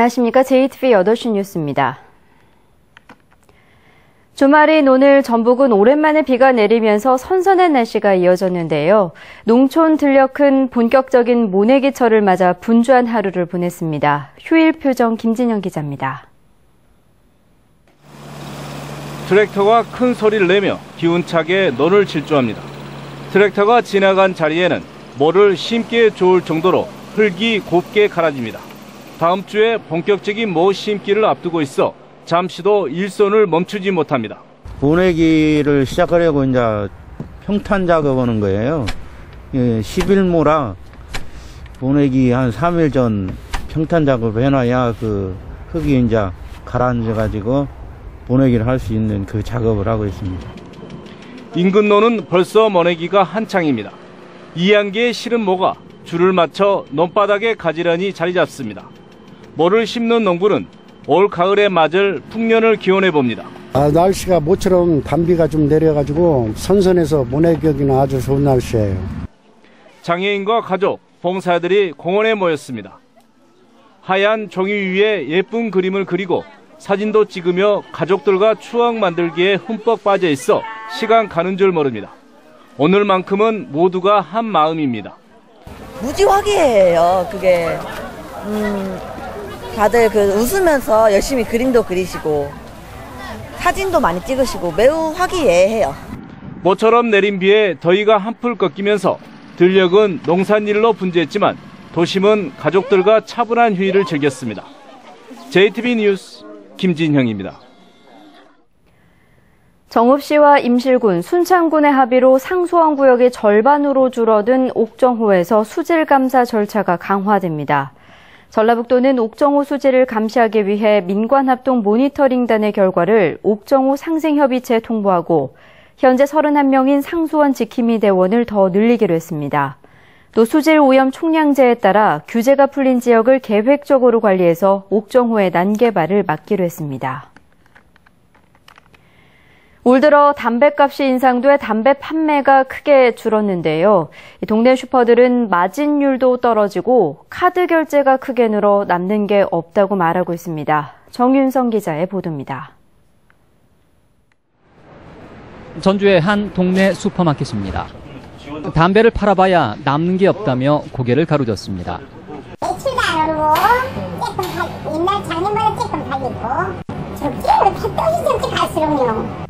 안녕하십니까. JTV 8시 뉴스입니다. 주말인 오늘 전북은 오랜만에 비가 내리면서 선선한 날씨가 이어졌는데요. 농촌 들려 큰 본격적인 모내기철을 맞아 분주한 하루를 보냈습니다. 휴일 표정 김진영 기자입니다. 트랙터가 큰 소리를 내며 기운차게 논을 질주합니다. 트랙터가 지나간 자리에는 뭐를 심기에 좋을 정도로 흙이 곱게 갈아집니다. 다음 주에 본격적인 모 심기를 앞두고 있어 잠시도 일손을 멈추지 못합니다. 모내기를 시작하려고 이제 평탄 작업하는 거예요. 10일모라 모내기 한 3일 전 평탄 작업을 해놔야 그 흙이 이제 가라앉아가지고 모내기를 할 수 있는 그 작업을 하고 있습니다. 인근 논은 벌써 모내기가 한창입니다. 2한개의 실은 모가 줄을 맞춰 논바닥에 가지런히 자리 잡습니다. 모를 심는 농부는 올 가을에 맞을 풍년을 기원해 봅니다. 날씨가 모처럼 단비가 좀 내려가지고 선선해서 모내기는 아주 좋은 날씨예요. 장애인과 가족, 봉사자들이 공원에 모였습니다. 하얀 종이 위에 예쁜 그림을 그리고 사진도 찍으며 가족들과 추억 만들기에 흠뻑 빠져 있어 시간 가는 줄 모릅니다. 오늘만큼은 모두가 한 마음입니다. 무지 화기애애해요. 그게 다들 웃으면서 열심히 그림도 그리시고 사진도 많이 찍으시고 매우 화기애애해요. 모처럼 내린 비에 더위가 한풀 꺾이면서 들녘은 농산일로 분주했지만 도심은 가족들과 차분한 휴일을 즐겼습니다. JTB 뉴스 김진형입니다. 정읍시와 임실군, 순창군의 합의로 상수원 구역이 절반으로 줄어든 옥정호에서 수질 감사 절차가 강화됩니다. 전라북도는 옥정호 수질을 감시하기 위해 민관합동 모니터링단의 결과를 옥정호 상생협의체에 통보하고 현재 31명인 상수원 지킴이 대원을 더 늘리기로 했습니다. 또 수질 오염 총량제에 따라 규제가 풀린 지역을 계획적으로 관리해서 옥정호의 난개발을 막기로 했습니다. 올 들어 담배값이 인상돼 담배 판매가 크게 줄었는데요. 동네 슈퍼들은 마진율도 떨어지고 카드 결제가 크게 늘어 남는 게 없다고 말하고 있습니다. 정윤성 기자의 보도입니다. 전주의 한 동네 슈퍼마켓입니다. 담배를 팔아봐야 남는 게 없다며 고개를 가로졌습니다. 매출도 안 오르고 옛날 작년보다 조금 팔리고 저기로 택도시점씩 갈수록요.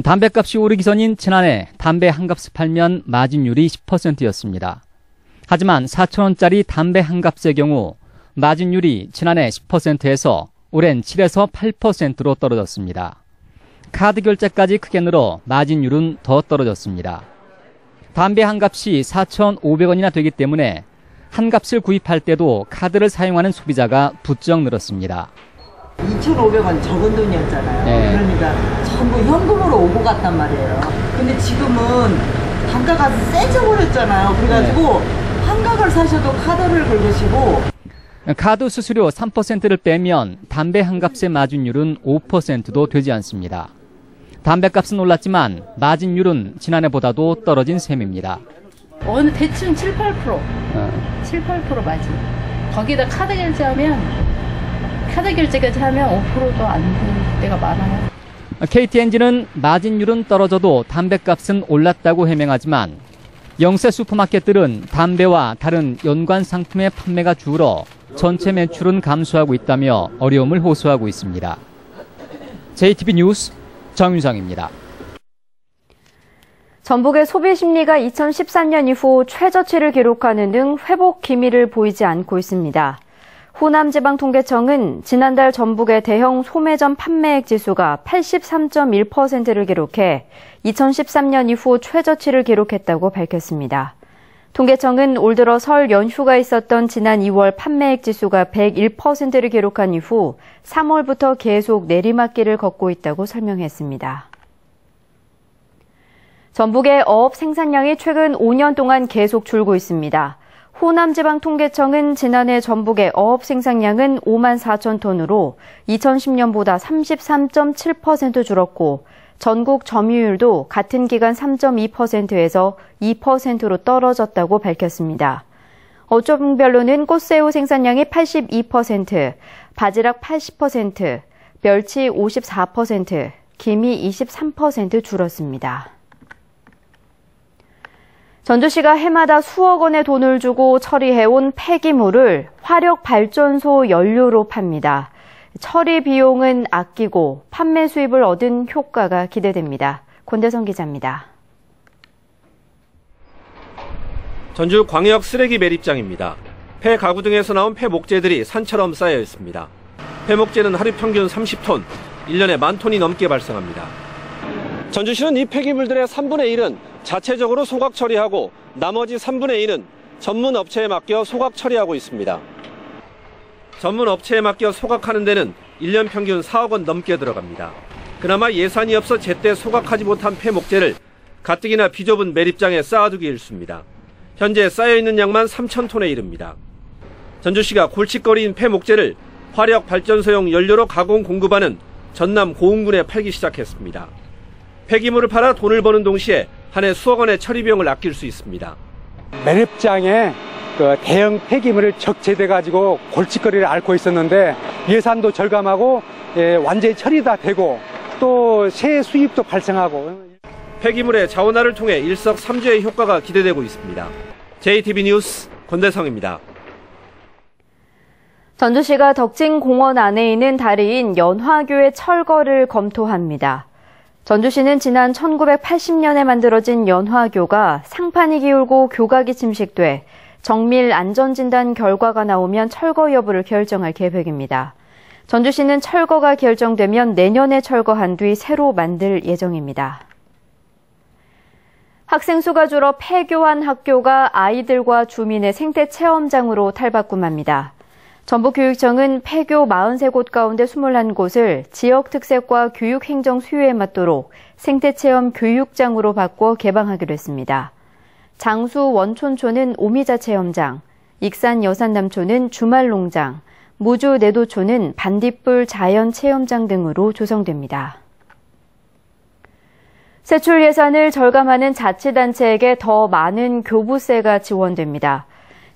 담배값이 오르기 전인 지난해 담배 한 값을 팔면 마진율이 10%였습니다. 하지만 4,000원짜리 담배 한 값의 경우 마진율이 지난해 10%에서 올해는 7에서 8%로 떨어졌습니다. 카드 결제까지 크게 늘어 마진율은 더 떨어졌습니다. 담배 한 값이 4,500원이나 되기 때문에 한 값을 구입할 때도 카드를 사용하는 소비자가 부쩍 늘었습니다. 2,500원 적은 돈이었잖아요. 네. 그러니까 전부 현금으로 오고 갔단 말이에요. 근데 지금은 단가가 세져버렸잖아요. 그래가지고 한각을 사셔도 카드를 긁으시고. 카드 수수료 3%를 빼면 담배 한 값의 마진율은 5%도 되지 않습니다. 담배값은 올랐지만 마진율은 지난해보다도 떨어진 셈입니다. 어느 대충 7, 8%. 7, 8% 마진. 거기다 카드 결제까지 하면 5%도 안 되는 때가 많아요. KTNG는 마진율은 떨어져도 담배값은 올랐다고 해명하지만 영세 슈퍼마켓들은 담배와 다른 연관 상품의 판매가 줄어 전체 매출은 감소하고 있다며 어려움을 호소하고 있습니다. JTB 뉴스 정윤성입니다. 전북의 소비 심리가 2013년 이후 최저치를 기록하는 등 회복 기미를 보이지 않고 있습니다. 호남지방통계청은 지난달 전북의 대형 소매점 판매액 지수가 83.1%를 기록해 2013년 이후 최저치를 기록했다고 밝혔습니다. 통계청은 올 들어 설 연휴가 있었던 지난 2월 판매액 지수가 101%를 기록한 이후 3월부터 계속 내리막길을 걷고 있다고 설명했습니다. 전북의 어업 생산량이 최근 5년 동안 계속 줄고 있습니다. 호남지방통계청은 지난해 전북의 어업 생산량은 5만 4천 톤으로 2010년보다 33.7% 줄었고 전국 점유율도 같은 기간 3.2%에서 2%로 떨어졌다고 밝혔습니다. 어종별로는 꽃새우 생산량이 82%, 바지락 80%, 멸치 54%, 김이 23% 줄었습니다. 전주시가 해마다 수억 원의 돈을 주고 처리해온 폐기물을 화력발전소 연료로 팝니다. 처리 비용은 아끼고 판매 수입을 얻은 효과가 기대됩니다. 권대성 기자입니다. 전주 광역 쓰레기 매립장입니다. 폐 가구 등에서 나온 폐목재들이 산처럼 쌓여 있습니다. 폐목재는 하루 평균 30톤, 1년에 10,000톤이 넘게 발생합니다. 전주시는 이 폐기물들의 3분의 1은 자체적으로 소각 처리하고 나머지 3분의 1은 전문 업체에 맡겨 소각 처리하고 있습니다. 전문 업체에 맡겨 소각하는 데는 1년 평균 4억 원 넘게 들어갑니다. 그나마 예산이 없어 제때 소각하지 못한 폐목재를 가뜩이나 비좁은 매립장에 쌓아두기 일쑤입니다. 현재 쌓여있는 양만 3,000톤에 이릅니다. 전주시가 골칫거리인 폐목재를 화력발전소용 연료로 가공 공급하는 전남 고흥군에 팔기 시작했습니다. 폐기물을 팔아 돈을 버는 동시에 한 해 수억 원의 처리 비용을 아낄 수 있습니다. 매립장에 대형 폐기물을 적재돼가지고 골칫거리를 앓고 있었는데 예산도 절감하고 완전히 처리가 되고 또 새 수입도 발생하고. 폐기물의 자원화를 통해 일석삼조의 효과가 기대되고 있습니다. JTB 뉴스 권대성입니다. 전주시가 덕진공원 안에 있는 다리인 연화교의 철거를 검토합니다. 전주시는 지난 1980년에 만들어진 연화교가 상판이 기울고 교각이 침식돼 정밀 안전진단 결과가 나오면 철거 여부를 결정할 계획입니다. 전주시는 철거가 결정되면 내년에 철거한 뒤 새로 만들 예정입니다. 학생 수가 줄어 폐교한 학교가 아이들과 주민의 생태 체험장으로 탈바꿈합니다. 전북교육청은 폐교 43곳 가운데 21곳을 지역 특색과 교육 행정 수요에 맞도록 생태체험 교육장으로 바꿔 개방하기로 했습니다. 장수 원촌초는 오미자 체험장, 익산 여산남초는 주말농장, 무주 내도초는 반딧불 자연 체험장 등으로 조성됩니다. 세출 예산을 절감하는 자치단체에게 더 많은 교부세가 지원됩니다.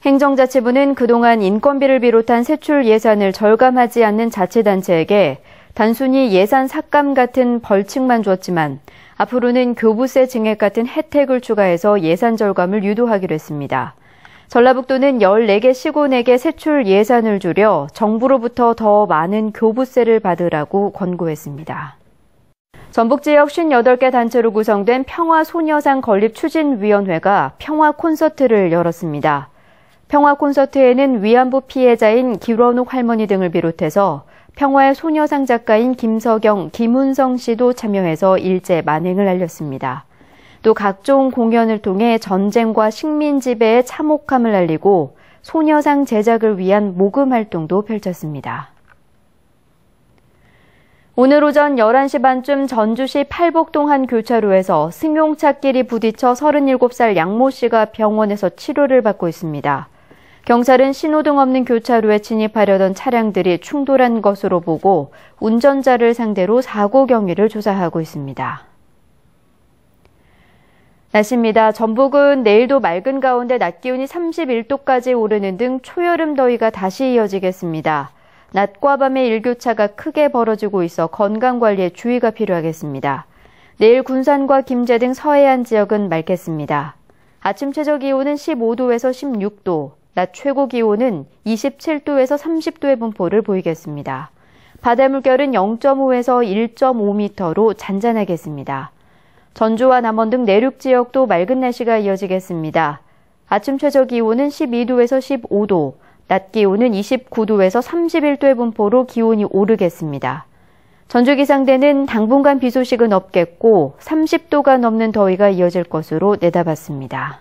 행정자치부는 그동안 인건비를 비롯한 세출 예산을 절감하지 않는 자치단체에게 단순히 예산 삭감 같은 벌칙만 줬지만 앞으로는 교부세 증액 같은 혜택을 추가해서 예산 절감을 유도하기로 했습니다. 전라북도는 14개 시군에게 세출 예산을 줄여 정부로부터 더 많은 교부세를 받으라고 권고했습니다. 전북 지역 58개 단체로 구성된 평화소녀상 건립추진위원회가 평화 콘서트를 열었습니다. 평화 콘서트에는 위안부 피해자인 김원욱 할머니 등을 비롯해서 평화의 소녀상 작가인 김석영, 김은성 씨도 참여해서 일제 만행을 알렸습니다. 또 각종 공연을 통해 전쟁과 식민 지배의 참혹함을 알리고 소녀상 제작을 위한 모금 활동도 펼쳤습니다. 오늘 오전 11시 반쯤 전주시 팔복동 한 교차로에서 승용차끼리 부딪혀 37살 양모 씨가 병원에서 치료를 받고 있습니다. 경찰은 신호등 없는 교차로에 진입하려던 차량들이 충돌한 것으로 보고 운전자를 상대로 사고 경위를 조사하고 있습니다. 날씨입니다. 전북은 내일도 맑은 가운데 낮 기온이 31도까지 오르는 등 초여름 더위가 다시 이어지겠습니다. 낮과 밤의 일교차가 크게 벌어지고 있어 건강관리에 주의가 필요하겠습니다. 내일 군산과 김제 등 서해안 지역은 맑겠습니다. 아침 최저 기온은 15도에서 16도, 낮 최고 기온은 27도에서 30도의 분포를 보이겠습니다. 바다 물결은 0.5에서 1.5m로 잔잔하겠습니다. 전주와 남원 등 내륙 지역도 맑은 날씨가 이어지겠습니다. 아침 최저 기온은 12도에서 15도, 낮 기온은 29도에서 31도의 분포로 기온이 오르겠습니다. 전주 기상대는 당분간 비 소식은 없겠고 30도가 넘는 더위가 이어질 것으로 내다봤습니다.